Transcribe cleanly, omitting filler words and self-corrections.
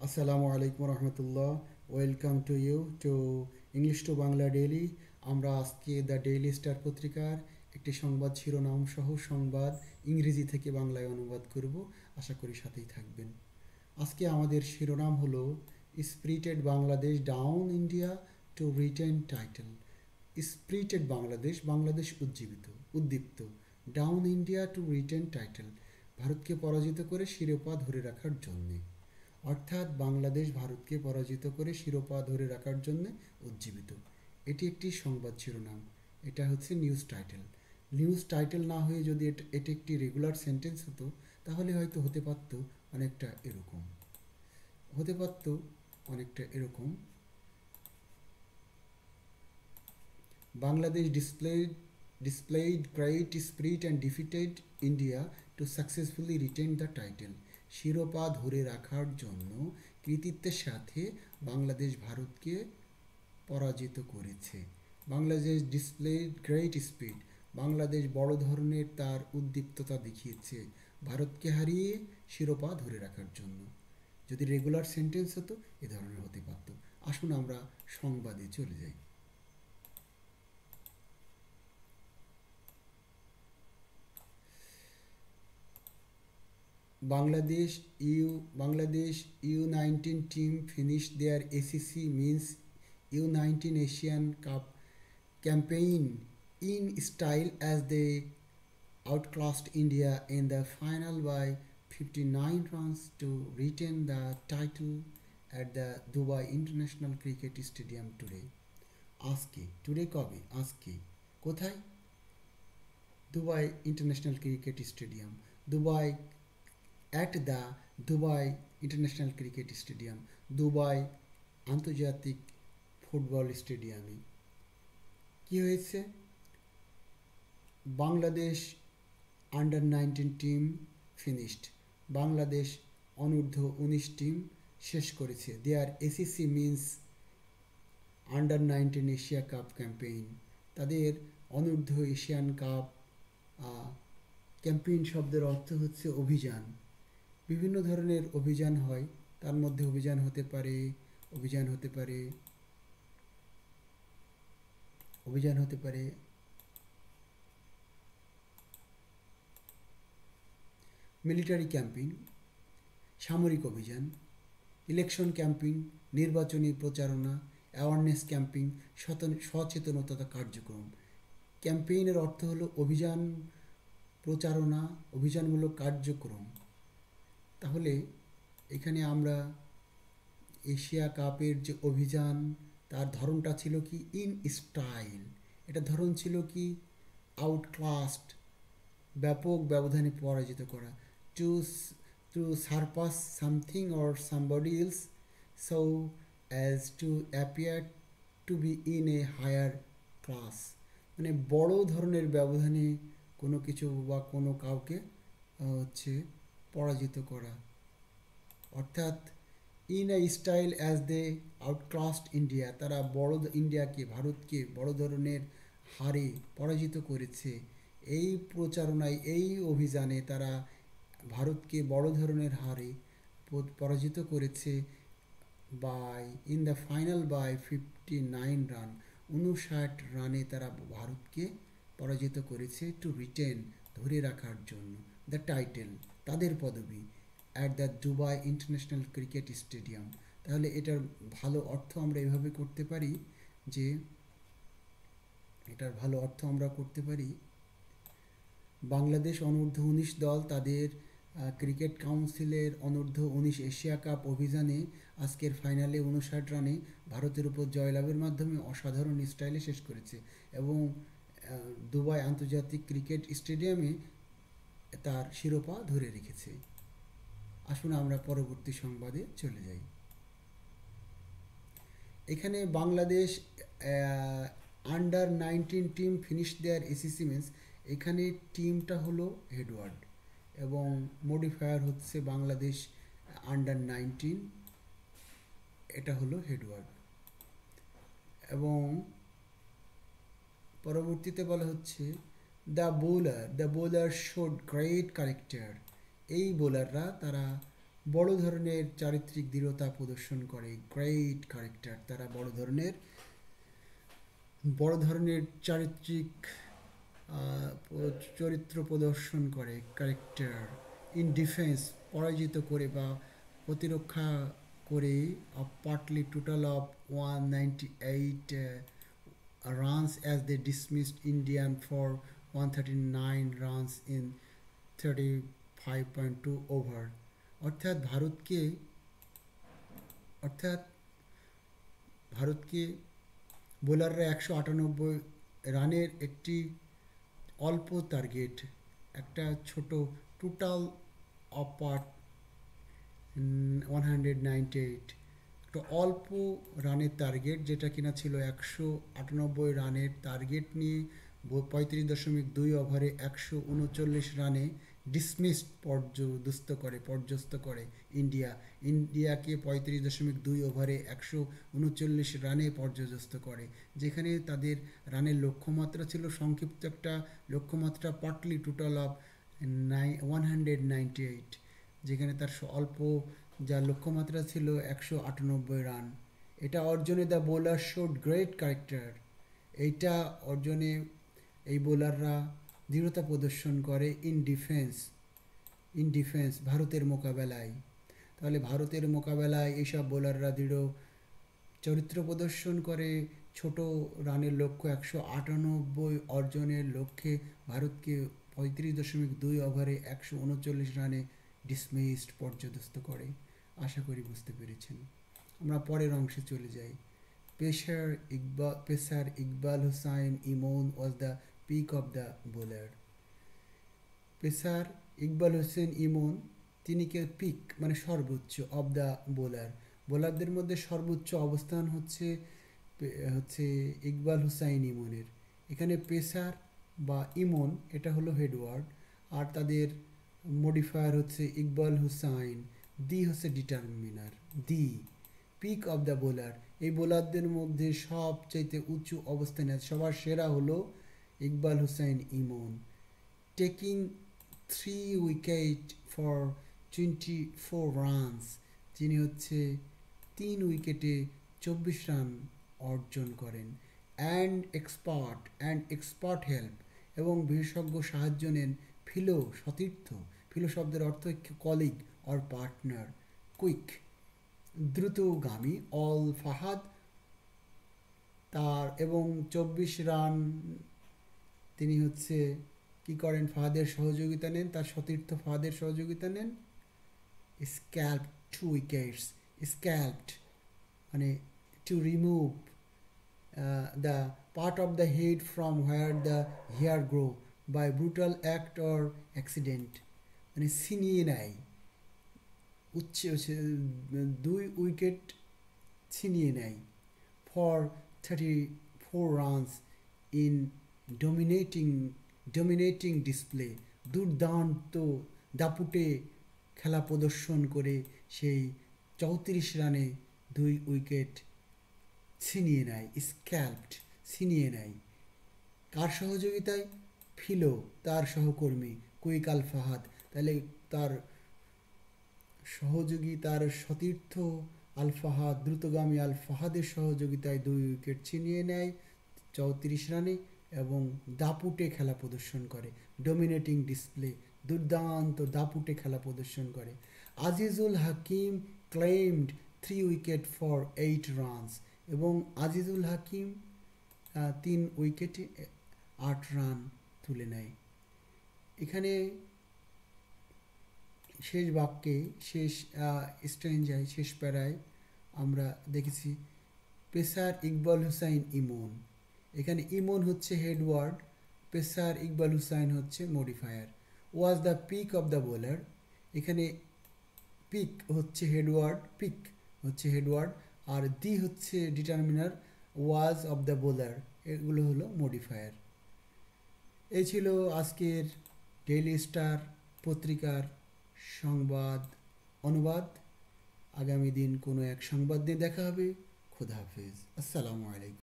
আসসালামু আলাইকুম রহমতুল্লাহ। Welcome to you to English to Bangla daily. আমরা আজকে দ্য ডেইলি স্টার পত্রিকার একটি সংবাদ শিরোনাম সহ সংবাদ ইংরেজি থেকে বাংলায় অনুবাদ করব। আশা করি সাথেই থাকবেন। আজকে আমাদের শিরোনাম হলো spirited Bangladesh down India to retain title. Spirited Bangladesh, Bangladesh উদ্দীপ্ত। Down India to retain title, ভারতকে পরাজিত করে শিরোপা ধরে রাখার জন্যে। অর্থাৎ বাংলাদেশ ভারতকে পরাজিত করে শিরোপা ধরে রাখার জন্য উজ্জীবিত। এটি একটি সংবাদ শিরোনাম, এটা হচ্ছে নিউজ টাইটেল। নিউজ টাইটেল না হয়ে যদি এটি একটি রেগুলার সেন্টেন্স হতো, তাহলে হয়তো হতে পারত অনেকটা এরকম হতে পারত অনেকটা এরকম Bangladesh displayed great spirit and defeated India to successfully retain the title. শিরোপা ধরে রাখার জন্য কৃতিত্বের সাথে বাংলাদেশ ভারতকে পরাজিত করেছে। Bangladesh displayed great speed, Bangladesh বড় ধরনের তার উদ্দীপ্ততা দেখিয়েছে ভারতকে হারিয়ে শিরোপা ধরে রাখার জন্য। যদি রেগুলার সেন্টেন্স হতো এ ধরনের হতে পারত। আসুন আমরা সংবাদে চলে যাই। Bangladesh U19 team finished their ACC means U19 Asian Cup campaign in style as they outclassed India in the final by 59 runs to retain the title at the Dubai International Cricket Stadium today. Today কবে? আজকে কোথায়? Dubai International Cricket Stadium. Dubai at the Dubai International Cricket Stadium, Dubai আন্তর্জাতিক football স্টেডিয়ামে কী হয়েছে? Bangladesh under 19 team finished, Bangladesh অনূর্ধ্ব 19 team শেষ করেছে their ACC means under 19 Asia Cup campaign, তাদের অনূর্ধ্ব এশিয়ান কাপ। ক্যাম্পেইন শব্দের অর্থ হচ্ছে অভিযান। বিভিন্ন ধরনের অভিযান হয়, তার মধ্যে অভিযান হতে পারে মিলিটারি ক্যাম্পেইন, সামরিক অভিযান, ইলেকশন ক্যাম্পেইন, নির্বাচনী প্রচারণা, অ্যাওয়ারনেস ক্যাম্পেইন, সচেতনতা কার্যক্রম। ক্যাম্পেইনের অর্থ হলো অভিযান, প্রচারণা, অভিযানমূলক কার্যক্রম। তাহলে এখানে আমরা এশিয়া কাপের যে অভিযান, তার ধরনটা ছিল কি? In style. এটা ধরন ছিল কি? আউটক্লাসড, ব্যাপক ব্যবধানে পরাজিত করা। To to surpass something or somebody else so as to appear to be in a higher class. মানে বড় ধরনের ব্যবধানে কোনো কিছু বা কোনো কাউকে হচ্ছে পরাজিত করা। অর্থাৎ in a style as they outclassed India, তারা ভারতকে বড় ধরনের হারে পরাজিত করেছে। এই প্রচারণায়, এই অভিযানে তারা ভারতকে বড় ধরনের হারে পরাজিত করেছে। In the final by 59 run, 59 রানে তারা ভারতকে পরাজিত করেছে। টু রিটেন, ধরে রাখার জন্য, দ্য টাইটেল, তাদের পদবি, at the Dubai International Cricket stadium. তাহলে এটার ভালো অর্থ আমরা এভাবে করতে পারি যে বাংলাদেশ অনূর্ধ্ব 19 দল তাদের ক্রিকেট কাউন্সিলের অনূর্ধ্ব 19 এশিয়া কাপ অভিযানে আজকের ফাইনালে 59 রানে ভারতের উপর জয়লাভের মাধ্যমে অসাধারণ স্টাইলে শেষ করেছে এবং দুবাই আন্তর্জাতিক ক্রিকেট স্টেডিয়ামে তার শিরোপা ধরে রেখেছে। আসুন আমরা পরবর্তী সংবাদে চলে যাই। এখানে বাংলাদেশ আন্ডার 19 টিম ফিনিশ দেয়ার এসিসি মিন্স, এখানে টিমটা হলো হেডওয়ার্ড এবং মডিফায়ার হচ্ছে বাংলাদেশ আন্ডার 19, এটা হলো হেডওয়ার্ড। এবং পরবর্তীতে বলা হচ্ছে the bowler showed great character. এই বোলাররা তারা বড় ধরনের চারিত্রিক দৃঢ়তা প্রদর্শন করে, গ্রেট ক্যারেক্টার। তারা বড় ধরনের চারিত্রিক চরিত্র প্রদর্শন করে, ক্যারেক্টার। ইন ডিফেন্স, পরাজিত করে বা প্রতিরক্ষা করে, partly total of 198 runs as they dismissed Indian for 139 runs in 35.2 over. অর্থাৎ অর্থাৎ ভারতকে বোলাররা 198 রানের একটি অল্প টার্গেট, একটা ছোট টোটাল অফ পার্ট 198, একটা অল্প রানের টার্গেট, যেটা কিনা ছিল 198 রানের টার্গেট নিয়ে 35.2 ওভারে 139 রানে ডিসমিসড, পর্যস্ত করে ইন্ডিয়াকে 35.2 ওভারে 139 রানে পর্যস্ত করে, যেখানে তাদের রানের লক্ষ্যমাত্রা ছিল সংক্ষিপ্ত একটা লক্ষ্যমাত্রা, পার্টলি টোটাল অফ 198, যেখানে তার অল্প যার লক্ষ্যমাত্রা ছিল 198 রান। এটা অর্জনে the bowler showed great character. এইটা অর্জনে এই বোলাররা দৃঢ়তা প্রদর্শন করে ইন ডিফেন্স ভারতের মোকাবেলায়। তাহলে ভারতের মোকাবেলায় এইসব বোলাররা দৃঢ় চরিত্র প্রদর্শন করে, ছোট রানের লক্ষ্য 198 অর্জনের লক্ষ্যে ভারতকে 35.2 ওভারে 139 রানে ডিসমিসড, পর্যদস্ত করে। আশা করি বুঝতে পেরেছেন। আমরা পরের অংশে চলে যাই। Pacer Iqbal Hussain Emon was the pick of the bowler. Pacer Iqbal Hossain Emon, তিনি কে পিক মানে সর্বোচ্চ, অফ দ্য বোলারদের মধ্যে সর্বোচ্চ অবস্থান হচ্ছে ইকবাল হুসাইন ইমনের। এখানে পেসার বা ইমন এটা হলো হেডওয়ার্ড, আর তাদের মডিফায়ার হচ্ছে ইকবাল হুসাইন, দি হচ্ছে determiner, the pick of the bowler. এই বোলারদের মধ্যে সবচাইতে উঁচু অবস্থানে আছে, সবার সেরা হলো ইকবাল হুসাইন ইমন, টেকিং 3 উইকেট ফর 24 রানস। যিনি হচ্ছে 3 উইকেটে 24 রান অর্জন করেন। অ্যান্ড এক্সপার্ট হেল্প, এবং বিশেষজ্ঞ সাহায্য নেন। সতীর্থ, শব্দের অর্থ কলিগ অর পার্টনার। কুইক, দ্রুতগামী। অল ফাহাদ, তার এবং 24 রান তিনি হচ্ছে কি করেন, ফাহাদের সহযোগিতা নেন, তার সতীর্থ ফাহাদের সহযোগিতা নেন। স্ক্যাল্পড 2 উইকেটস, স্ক্যাল্পড মানে to remove the part of the head from where the hair grow by brutal act or accident, মানে ছিনিয়ে নেয়, 2 উইকেট ছিনিয়ে নেয়। For 34 runs in dominating display, দুর্দান্ত দাপুটে খেলা প্রদর্শন করে সেই 34 রানে 2 উইকেট ছিনিয়ে নেয়। ছিনিয়ে নেয় কার সহযোগিতায়? তার সহকর্মী কুইক আল ফাহাদ। তাহলে তার সহযোগী, তার সতীর্থ আল ফাহাদ, দ্রুতগামী আল ফাহাদের সহযোগিতায় 2 উইকেট ছিনিয়ে নেয় 34 রানে এবং দাপুটে খেলা প্রদর্শন করে। ডমিনেটিং ডিসপ্লে, দুর্দান্ত দাপুটে খেলা প্রদর্শন করে। আজিজুল হাকিম ক্লেইমড 3 উইকেট ফর 8 রানস, এবং আজিজুল হাকিম 3 উইকেটে 8 রান তুলে নেয়। এখানে শেষ বাক্যে, শেষ স্ট্রেঞ্জায়, শেষ প্যারায় আমরা দেখেছি পেসার ইকবাল হুসাইন ইমন। এখানে ইমন হচ্ছে হেডওয়ার্ড, পেসার ইকবাল হুসাইন হচ্ছে modifier. Was the pick of the bowler, এখানে পিক হচ্ছে হেডওয়ার্ড, আর দি হচ্ছে determiner, was of the bowler এগুলো হলো মডিফায়ার। এই ছিল আজকের ডেইলি স্টার পত্রিকার সংবাদ অনুবাদ। আগামী দিন কোনো এক সংবাদ নিয়ে দেখা হবে। খুদা হাফেজ, আসসালামু আলাইকুম।